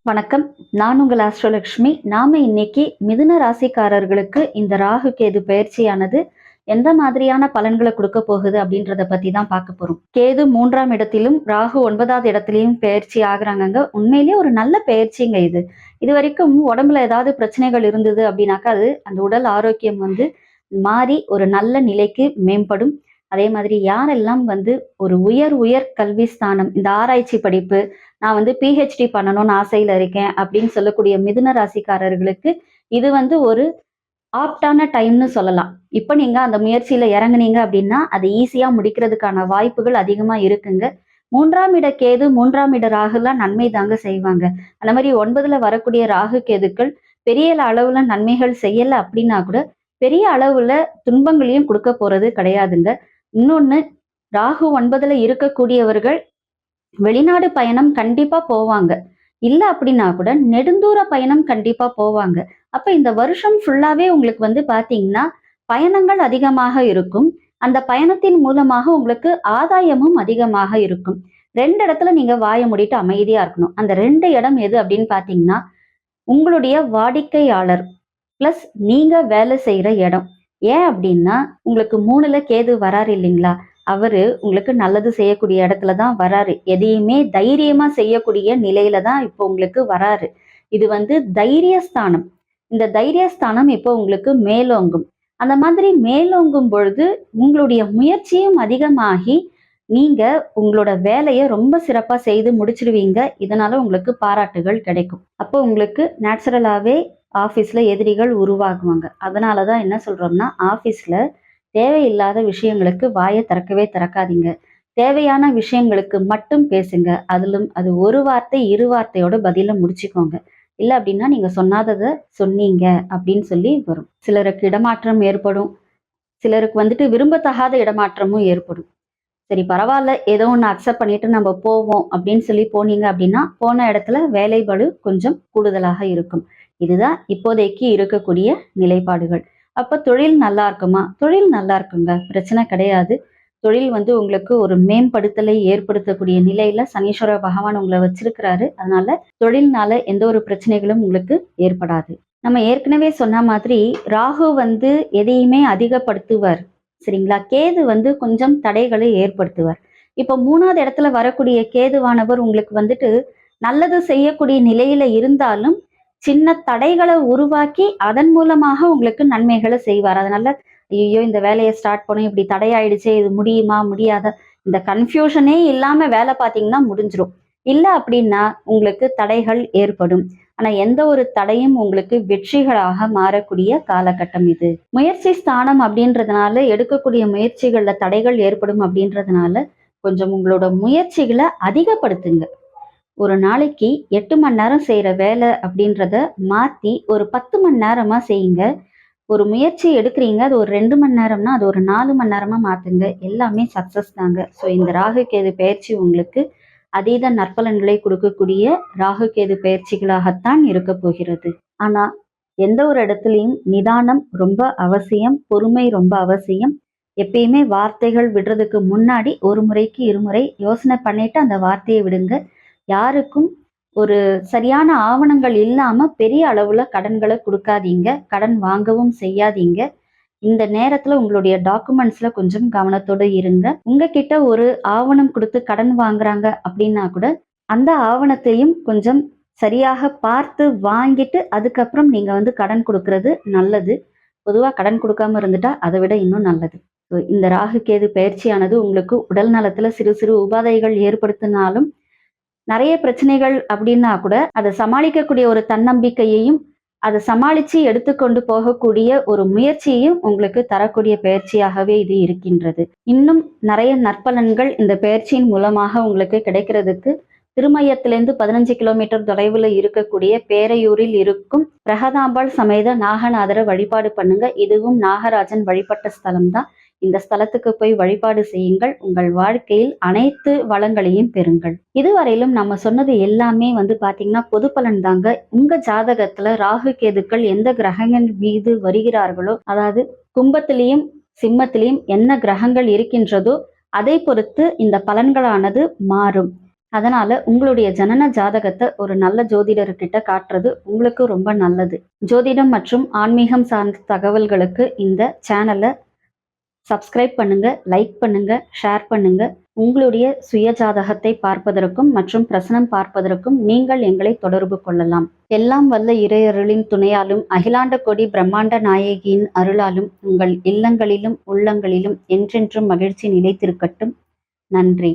வணக்கம். நான் உங்கள் ஆஸ்ட்ரோலக்ஷ்மி. நாம இன்னைக்கு மிதுன ராசிக்காரர்களுக்கு இந்த ராகு கேது பயிற்சியானது எந்த மாதிரியான பலன்களை கொடுக்க போகுது அப்படின்றத பத்தி தான் பார்க்க போறோம். கேது 3ஆம் இடத்திலும் ராகு 9வது இடத்திலையும் பயிற்சி ஆகுறாங்கங்க. உண்மையிலேயே ஒரு நல்ல பயிற்சிங்க இது. இது வரைக்கும் உடம்புல ஏதாவது பிரச்சனைகள் இருந்தது அப்படின்னாக்கா அது அந்த உடல் ஆரோக்கியம் மாறி ஒரு நல்ல நிலைக்கு மேம்படும். அதே மாதிரி யாரெல்லாம் ஒரு உயர் கல்வி ஸ்தானம், இந்த ஆராய்ச்சி படிப்பு, நான் பிஹெச்டி பண்ணணும்னு ஆசையில இருக்கேன் அப்படின்னு சொல்லக்கூடிய மிதுன ராசிக்காரர்களுக்கு இது ஒரு ஆப்டான டைம்னு சொல்லலாம். இப்ப நீங்க அந்த முயற்சியில இறங்குனீங்க அப்படின்னா அதை ஈஸியா முடிக்கிறதுக்கான வாய்ப்புகள் அதிகமா இருக்குங்க. 3ஆம் இட கேது 3ஆம் இட ராகுலாம் நன்மை தாங்க செய்வாங்க. அந்த மாதிரி 9ல வரக்கூடிய ராகு கேதுக்கள் பெரிய அளவுல நன்மைகள் செய்யல அப்படின்னா கூட பெரிய அளவுல துன்பங்களையும் கொடுக்க போறது கிடையாதுங்க. இன்னொன்னு, ராகு 9ல இருக்கக்கூடியவர்கள் வெளிநாடு பயணம் கண்டிப்பா போவாங்க. இல்ல அப்படின்னா கூட நெடுந்தூர பயணம் கண்டிப்பா போவாங்க. அப்ப இந்த வருஷம் ஃபுல்லாவே உங்களுக்கு பாத்தீங்கன்னா பயணங்கள் அதிகமாக இருக்கும். அந்த பயணத்தின் மூலமாக உங்களுக்கு ஆதாயமும் அதிகமாக இருக்கும். 2 இடத்துல நீங்க வாய மூடிட்டு அமைதியா இருக்கணும். அந்த 2 இடம் எது அப்படின்னு பாத்தீங்கன்னா, உங்களுடைய வாடிக்கையாளர் பிளஸ் நீங்க வேலை செய்யற இடம். ஏன் அப்படின்னா, உங்களுக்கு 3ல கேது வராரு இல்லைங்களா? அவரு உங்களுக்கு நல்லது செய்யக்கூடிய இடத்துல தான் வராரு. எதையுமே தைரியமா செய்யக்கூடிய நிலையில தான் இப்போ உங்களுக்கு வராரு. இது தைரியஸ்தானம். இந்த தைரியஸ்தானம் இப்போ உங்களுக்கு மேலோங்கும். அந்த மாதிரி மேலோங்கும் பொழுது உங்களுடைய முயற்சியும் அதிகமாகி நீங்க உங்களோட வேலையை ரொம்ப சிறப்பா செய்து முடிச்சிருவீங்க. இதனால உங்களுக்கு பாராட்டுகள் கிடைக்கும். அப்போ உங்களுக்கு நேச்சுரலாவே ஆபீஸ்ல எதிரிகள் உருவாகுவாங்க. அதனாலதான் என்ன சொல்றோம்னா, ஆபீஸ்ல தேவையில்லாத விஷயங்களுக்கு வாயை திறக்கவே திறக்காதீங்க. தேவையான விஷயங்களுக்கு மட்டும் பேசுங்க. அதிலும் அது ஒரு வார்த்தை 2 வார்த்தையோட பதில முடிச்சுக்கோங்க. இல்ல அப்படின்னா நீங்க சொன்னாததை சொன்னீங்க அப்படின்னு சொல்லி வரும். சிலருக்கு இடமாற்றம் ஏற்படும். சிலருக்கு விரும்பத்தகாத இடமாற்றமும் ஏற்படும். சரி, பரவாயில்ல, ஏதோ ஒன்று அக்செப்ட் பண்ணிட்டு நம்ம போவோம் அப்படின்னு சொல்லி போனீங்க அப்படின்னா போன இடத்துல வேலை பளு கொஞ்சம் கூடுதலாக இருக்கும். இதுதான் இப்போதைக்கு இருக்கக்கூடிய நிலைப்பாடுகள். அப்ப தொழில் நல்லா இருக்குமா? தொழில் நல்லா இருக்குங்க, பிரச்சனை கிடையாது. தொழில் உங்களுக்கு ஒரு மேம்படுத்தலை ஏற்படுத்தக்கூடிய நிலையில சனீஸ்வர பகவான் உங்களை வச்சிருக்கிறாரு. அதனால தொழில்னால எந்த ஒரு பிரச்சனைகளும் உங்களுக்கு ஏற்படாது. நம்ம ஏற்கனவே சொன்ன மாதிரி ராகு எதையுமே அதிகப்படுத்துவார். சரிங்களா? கேது கொஞ்சம் தடைகளை ஏற்படுத்துவார். இப்ப 3வது இடத்துல வரக்கூடிய கேதுவானவர் உங்களுக்கு நல்லது செய்யக்கூடிய நிலையில இருந்தாலும் சின்ன தடைகளை உருவாக்கி அதன் மூலமாக உங்களுக்கு நன்மைகளை செய்வார். அதனால ஐயோ, இந்த வேலையை ஸ்டார்ட் பண்ணி இப்படி தடையாயிடுச்சே, இது முடியுமா முடியாத இந்த கன்ஃபியூஷனே இல்லாம வேலை பார்த்தீங்கன்னா முடிஞ்சிரும். இல்ல அப்படின்னா உங்களுக்கு தடைகள் ஏற்படும். ஆனா எந்த ஒரு தடையும் உங்களுக்கு வெற்றிகளாக மாறக்கூடிய காலகட்டம் இது. முயற்சி ஸ்தானம் அப்படின்றதுனால எடுக்கக்கூடிய முயற்சிகள்ல தடைகள் ஏற்படும் அப்படின்றதுனால கொஞ்சம் உங்களோட முயற்சிகளை அதிகப்படுத்துங்க. ஒரு நாளைக்கு 8 மணி நேரம் செய்யற வேலை அப்படின்றத மாத்தி ஒரு 10 மணி நேரமா செய்யுங்க. ஒரு முயற்சி எடுக்கிறீங்க, அது ஒரு 2 மணி நேரம்னா அது ஒரு 4 மணி நேரமா மாத்துங்க. எல்லாமே சக்சஸ் தாங்க. ஸோ இந்த ராகு கேது பயிற்சி உங்களுக்கு அதீத நற்பலன்களை கொடுக்கக்கூடிய ராகு கேது பயிற்சிகளாகத்தான் இருக்க போகிறது. ஆனா எந்த ஒரு இடத்துலையும் நிதானம் ரொம்ப அவசியம், பொறுமை ரொம்ப அவசியம். எப்பயுமே வார்த்தைகள் விடுறதுக்கு முன்னாடி ஒரு முறைக்கு 2 முறை யோசனை பண்ணிட்டு அந்த வார்த்தையை விடுங்க. யாருக்கும் ஒரு சரியான ஆவணங்கள் இல்லாம பெரிய அளவுல கடன்களை கொடுக்காதீங்க. கடன் வாங்கவும் செய்யாதீங்க. இந்த நேரத்துல உங்களுடைய டாக்குமெண்ட்ஸ்ல கொஞ்சம் கவனத்தோட இருங்க. உங்ககிட்ட ஒரு ஆவணம் கொடுத்து கடன் வாங்குறாங்க அப்படின்னா கூட அந்த ஆவணத்தையும் கொஞ்சம் சரியாக பார்த்து வாங்கிட்டு அதுக்கப்புறம் நீங்க கடன் கொடுக்கறது நல்லது. பொதுவா கடன் கொடுக்காம இருந்துட்டா அதை விட இன்னும் நல்லது. இந்த ராகு கேது பயிற்சியானது உங்களுக்கு உடல் நலத்துல சிறு சிறு உபாதைகள் ஏற்படுத்தினாலும் நிறைய பிரச்சனைகள் அப்படின்னா கூட அதை சமாளிக்கக்கூடிய ஒரு தன்னம்பிக்கையையும் அதை சமாளிச்சு எடுத்துக்கொண்டு போகக்கூடிய ஒரு முயற்சியையும் உங்களுக்கு தரக்கூடிய பயிற்சியாகவே இது இருக்கின்றது. இன்னும் நிறைய நற்பலன்கள் இந்த பயிற்சியின் மூலமாக உங்களுக்கு கிடைக்கிறதுக்கு திருமயத்திலிருந்து 15 கிலோமீட்டர் தொலைவில் இருக்கக்கூடிய பேரையூரில் இருக்கும் பிரகதாம்பாள் சமேத நாகநாதரை வழிபாடு பண்ணுங்க. இதுவும் நாகராஜன் வழிபட்ட ஸ்தலம் தான். இந்த ஸ்தலத்துக்கு போய் வழிபாடு செய்யுங்கள். உங்கள் வாழ்க்கையில் அனைத்து வளங்களையும் பெறுங்கள். இதுவரையிலும் நம்ம சொன்னது எல்லாமே பாத்தீங்கன்னா பொது பலன் தாங்க. உங்க ஜாதகத்துல ராகு கேதுக்கள் எந்த கிரகங்கள் மீது வருகிறார்களோ, அதாவது கும்பத்திலையும் சிம்மத்திலையும் என்ன கிரகங்கள் இருக்கின்றதோ அதை பொறுத்து இந்த பலன்களானது மாறும். அதனால உங்களுடைய ஜனன ஜாதகத்தை ஒரு நல்ல ஜோதிடர்கிட்ட காட்டுறது உங்களுக்கு ரொம்ப நல்லது. ஜோதிடம் மற்றும் ஆன்மீகம் சார்ந்த தகவல்களுக்கு இந்த சேனலை சப்ஸ்கிரைப் பண்ணுங்க, லைக் பண்ணுங்க, ஷேர் பண்ணுங்க. உங்களுடைய சுய ஜாதகத்தை பார்ப்பதற்கும் மற்றும் பிரசனம் பார்ப்பதற்கும் நீங்கள் எங்களை தொடர்பு கொள்ளலாம். எல்லாம் வல்ல இறையருளின் துணையாலும் அகிலாண்ட கோடி பிரம்மாண்ட நாயகியின் அருளாலும் உங்கள் இல்லங்களிலும் உள்ளங்களிலும் என்றென்றும் மகிழ்ச்சி நிலைத்திருக்கட்டும். நன்றி.